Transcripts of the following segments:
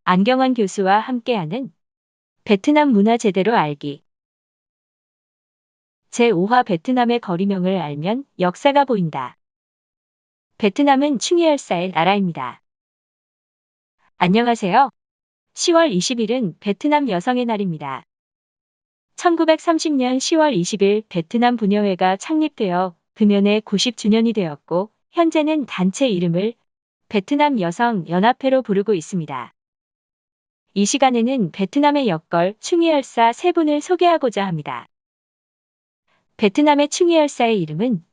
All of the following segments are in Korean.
안경환 교수와 함께하는 베트남 문화 제대로 알기. 제5화 베트남의 거리명을 알면 역사가 보인다. 베트남은 충의열사의 나라입니다. 안녕하세요. 10월 20일은 베트남 여성의 날입니다. 1930년 10월 20일 베트남 분여회가 창립되어 금연의 90주년이 되었고 현재는 단체 이름을 베트남 여성 연합회로 부르고 있습니다. 이 시간에는 베트남의 역걸 충의열사 세 분을 소개하고자 합니다. 베트남의 충의열사의 이름은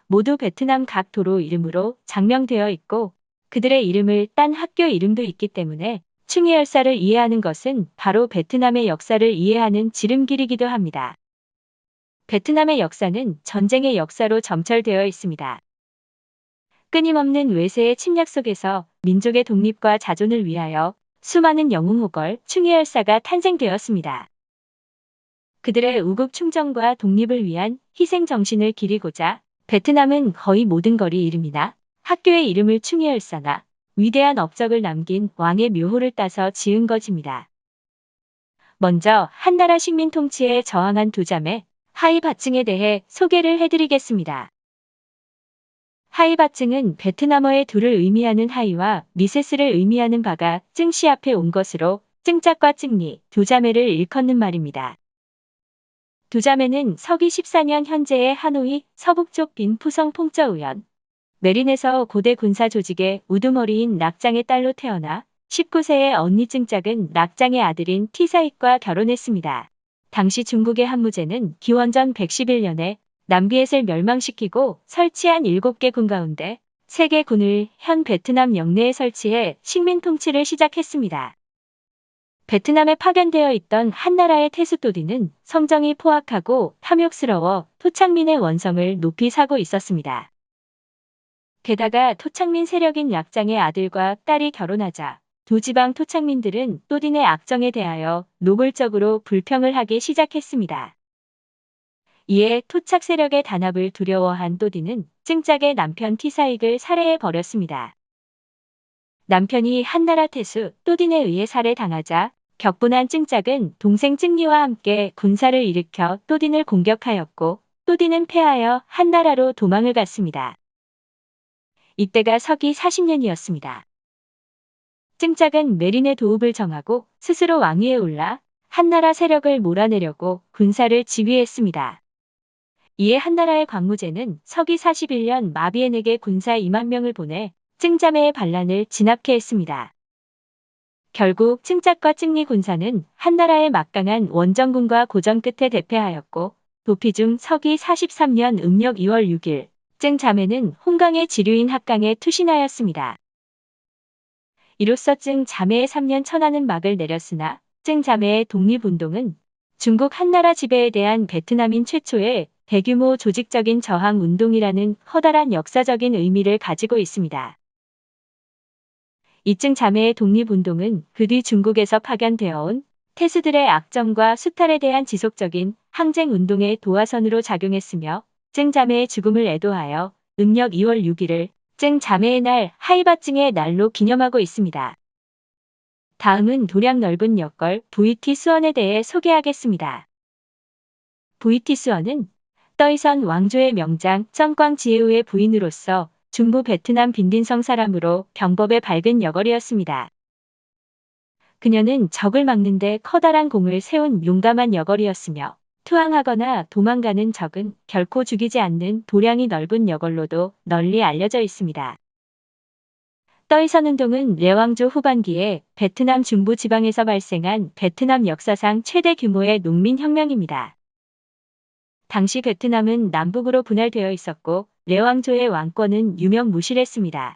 모두 베트남 각 도로 이름으로 장명되어 있고 그들의 이름을 딴 학교 이름도 있기 때문에 충의열사를 이해하는 것은 바로 베트남의 역사를 이해하는 지름길이기도 합니다. 베트남의 역사는 전쟁의 역사로 점철되어 있습니다. 끊임없는 외세의 침략 속에서 민족의 독립과 자존을 위하여 수많은 영웅호걸 충의열사가 탄생되었습니다. 그들의 우국 충정과 독립을 위한 희생 정신을 기리고자 베트남은 거의 모든 거리 이름이나 학교의 이름을 충의열사나 위대한 업적을 남긴 왕의 묘호를 따서 지은 것입니다. 먼저 한나라 식민 통치에 저항한 두 자매 하이바증에 대해 소개를 해드리겠습니다. 하이바증은 베트남어의 둘을 의미하는 하이와 미세스를 의미하는 바가 증시 앞에 온 것으로 증짝과 증리, 두 자매를 일컫는 말입니다. 두 자매는 서기 14년 현재의 하노이 서북쪽 빈푸성 풍저우현 메린에서 고대 군사 조직의 우두머리인 락장의 딸로 태어나 19세의 언니 증짝은 락장의 아들인 티사익과 결혼했습니다. 당시 중국의 한무제는 기원전 111년에 남비엣을 멸망시키고 설치한 7개 군 가운데 3개 군을 현 베트남 영내에 설치해 식민 통치를 시작했습니다. 베트남에 파견되어 있던 한나라의 태수 또디는 성정이 포악하고 탐욕스러워 토착민의 원성을 높이 사고 있었습니다. 게다가 토착민 세력인 락장의 아들과 딸이 결혼하자 두 지방 토착민들은 또딘의 악정에 대하여 노골적으로 불평을 하기 시작했습니다. 이에 토착 세력의 단합을 두려워한 또딘은 증짝의 남편 티사익을 살해해 버렸습니다. 남편이 한나라 태수 또딘에 의해 살해당하자 격분한 증짝은 동생 증리와 함께 군사를 일으켜 또딘을 공격하였고 또딘은 패하여 한나라로 도망을 갔습니다. 이때가 서기 40년이었습니다. 증짝은 메린의 도읍을 정하고 스스로 왕위에 올라 한나라 세력을 몰아내려고 군사를 지휘했습니다. 이에 한나라의 광무제는 서기 41년 마비엔에게 군사 2만 명을 보내 증자매의 반란을 진압케 했습니다. 결국 증짝과 증리 군사는 한나라의 막강한 원정군과 고전 끝에 대패하였고 도피 중 서기 43년 음력 2월 6일 증자매는 홍강의 지류인 합강에 투신하였습니다. 이로써 증자매의 3년 천하는 막을 내렸으나 증자매의 독립운동은 중국 한나라 지배에 대한 베트남인 최초의 대규모 조직적인 저항 운동이라는 커다란 역사적인 의미를 가지고 있습니다. 이증 자매의 독립운동은 그 뒤 중국에서 파견되어 온 태수들의 악정과 수탈에 대한 지속적인 항쟁운동의 도화선으로 작용했으며 증 자매의 죽음을 애도하여 음력 2월 6일을 증 자매의 날 하이바증의 날로 기념하고 있습니다. 다음은 도량 넓은 역걸 VT 수원에 대해 소개하겠습니다. VT 수원은 떠이선 왕조의 명장 쩡꽝지에우의 부인으로서 중부 베트남 빈딘성 사람으로 병법의 밝은 여걸이었습니다. 그녀는 적을 막는 데 커다란 공을 세운 용감한 여걸이었으며 투항하거나 도망가는 적은 결코 죽이지 않는 도량이 넓은 여걸로도 널리 알려져 있습니다. 떠이선 운동은 래왕조 후반기에 베트남 중부 지방에서 발생한 베트남 역사상 최대 규모의 농민혁명입니다. 당시 베트남은 남북으로 분할되어 있었고 래왕조의 왕권은 유명무실했습니다.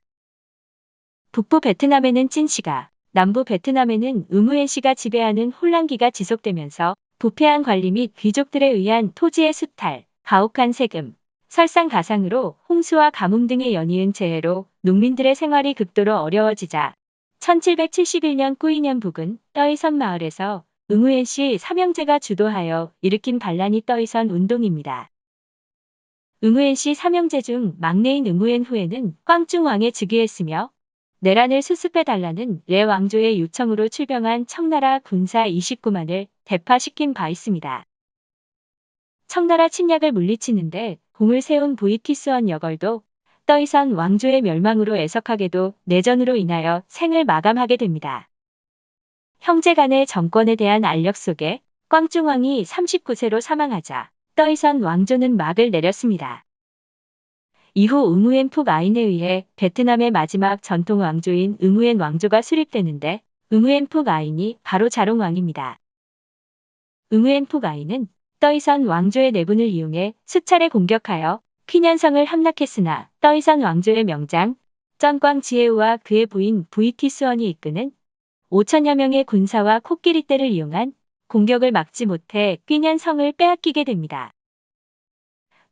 북부 베트남에는 찐시가, 남부 베트남에는 의무엔시가 지배하는 혼란기가 지속되면서 부패한 관리 및 귀족들에 의한 토지의 수탈, 가혹한 세금, 설상가상으로 홍수와 가뭄 등의 연이은 재해로 농민들의 생활이 극도로 어려워지자 1771년 꾸이년 부근 떠이선 마을에서 응우엔시 삼형제가 주도하여 일으킨 반란이 떠이선 운동입니다. 응우엔시 삼형제 중 막내인 응우엔 후에는 꽝중 왕에 즉위했으며 내란을 수습해달라는 레 왕조의 요청으로 출병한 청나라 군사 29만을 대파시킨 바 있습니다. 청나라 침략을 물리치는데 공을 세운 보이티스원 여걸도 떠이선 왕조의 멸망으로 애석하게도 내전으로 인하여 생을 마감하게 됩니다. 형제 간의 정권에 대한 알력 속에 꽝중왕이 39세로 사망하자 떠이선 왕조는 막을 내렸습니다. 이후 응우엔 푹 아인에 의해 베트남의 마지막 전통 왕조인 응우엔 왕조가 수립되는데 응우엔 푹 아인이 바로 자롱왕입니다. 응우엔 푹 아인은 떠이선 왕조의 내분을 이용해 수차례 공격하여 퀴년성을 함락했으나 떠이선 왕조의 명장 쩐꽝 지에우와 그의 부인 부이티스원이 이끄는 5천여 명의 군사와 코끼리 떼를 이용한 공격을 막지 못해 퀴년성을 빼앗기게 됩니다.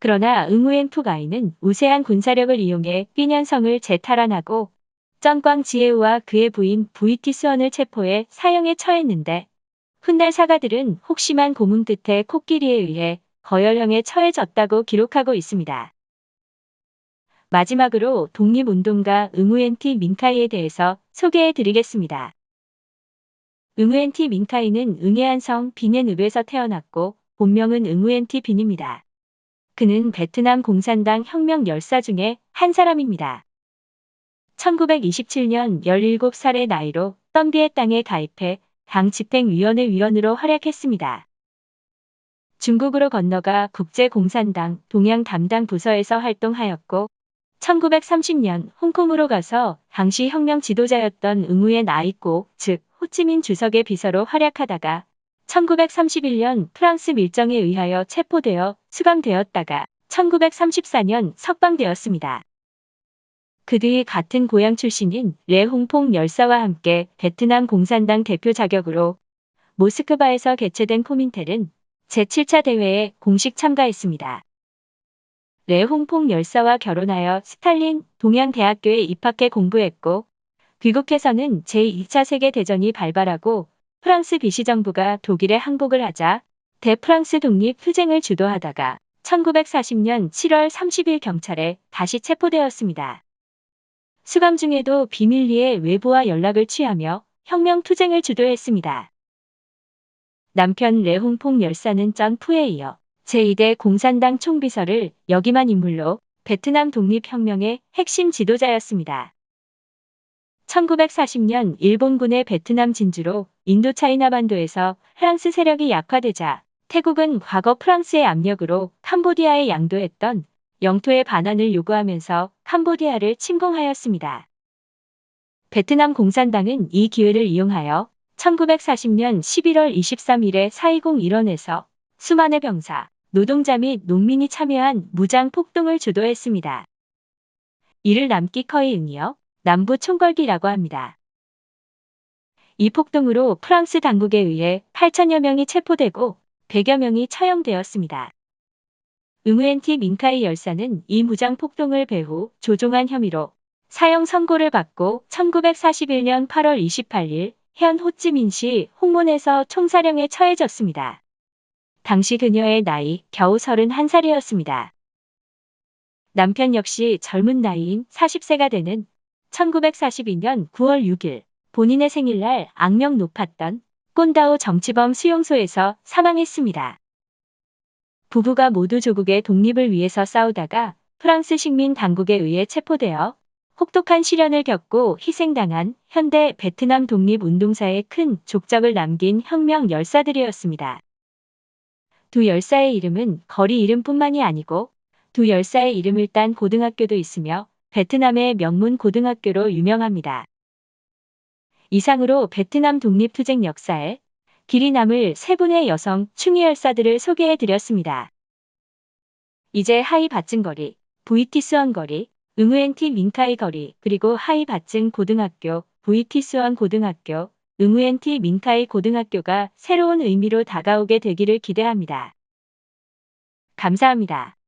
그러나 응우엔 푹 아인은 우세한 군사력을 이용해 퀴년성을 재탈환하고 쩐꽝 지에우와 그의 부인 부이티스원을 체포해 사형에 처했는데 훗날 사가들은 혹심한 고문 끝에 코끼리에 의해 거열형에 처해졌다고 기록하고 있습니다. 마지막으로 독립운동가 응우엔티 민카이에 대해서 소개해 드리겠습니다. 응우엔티 민카이는 응해안성 비넨읍에서 태어났고 본명은 응우엔티 빈입니다. 그는 베트남 공산당 혁명 열사 중에 한 사람입니다. 1927년 17살의 나이로 덤비의 땅에 가입해 당 집행위원회 위원으로 활약했습니다. 중국으로 건너가 국제공산당 동양 담당 부서에서 활동하였고 1930년 홍콩으로 가서 당시 혁명 지도자였던 응우엔 아이꼬 즉 호치민 주석의 비서로 활약하다가 1931년 프랑스 밀정에 의하여 체포되어 수감되었다가 1934년 석방되었습니다. 그 뒤 같은 고향 출신인 레 홍퐁 열사와 함께 베트남 공산당 대표 자격으로 모스크바에서 개최된 코민텔은 제7차 대회에 공식 참가했습니다. 레 홍퐁 열사와 결혼하여 스탈린 동양대학교에 입학해 공부했고 귀국해서는 제2차 세계대전이 발발하고 프랑스 비시정부가 독일에 항복을 하자 대프랑스 독립투쟁을 주도하다가 1940년 7월 30일 경찰에 다시 체포되었습니다. 수감 중에도 비밀리에 외부와 연락을 취하며 혁명투쟁을 주도했습니다. 남편 레 홍퐁 열사는 전 푸에 이어 제2대 공산당 총비서를 역임한 인물로 베트남 독립혁명의 핵심 지도자였습니다. 1940년 일본군의 베트남 진주로 인도차이나 반도에서 프랑스 세력이 약화되자 태국은 과거 프랑스의 압력으로 캄보디아에 양도했던 영토의 반환을 요구하면서 캄보디아를 침공하였습니다. 베트남 공산당은 이 기회를 이용하여 1940년 11월 23일에 4.20 일원에서 수만의 병사, 노동자 및 농민이 참여한 무장 폭동을 주도했습니다. 이를 남기커이 응이어 남부 총궐기라고 합니다. 이 폭동으로 프랑스 당국에 의해 8천여 명이 체포되고 100여 명이 처형되었습니다. 응우엔티 민카이 열사는 이 무장 폭동을 배후 조종한 혐의로 사형 선고를 받고 1941년 8월 28일 현 호찌민시 홍문에서 총사령에 처해졌습니다. 당시 그녀의 나이 겨우 31살이었습니다. 남편 역시 젊은 나이인 40세가 되는 1942년 9월 6일 본인의 생일날 악명 높았던 꼰다오 정치범 수용소에서 사망했습니다. 부부가 모두 조국의 독립을 위해서 싸우다가 프랑스 식민 당국에 의해 체포되어 혹독한 시련을 겪고 희생당한 현대 베트남 독립운동사에 큰 족적을 남긴 혁명 열사들이었습니다. 두 열사의 이름은 거리 이름뿐만이 아니고 두 열사의 이름을 딴 고등학교도 있으며 베트남의 명문 고등학교로 유명합니다. 이상으로 베트남 독립투쟁 역사에 길이 남을 세 분의 여성 충위 열사들을 소개해드렸습니다. 이제 하이 밭증거리, 부이티스원 거리, 응우엔티 민카이 거리, 그리고 하이 밭증 고등학교, 부이티스원 고등학교, 응우엔티 민카이 고등학교가 새로운 의미로 다가오게 되기를 기대합니다. 감사합니다.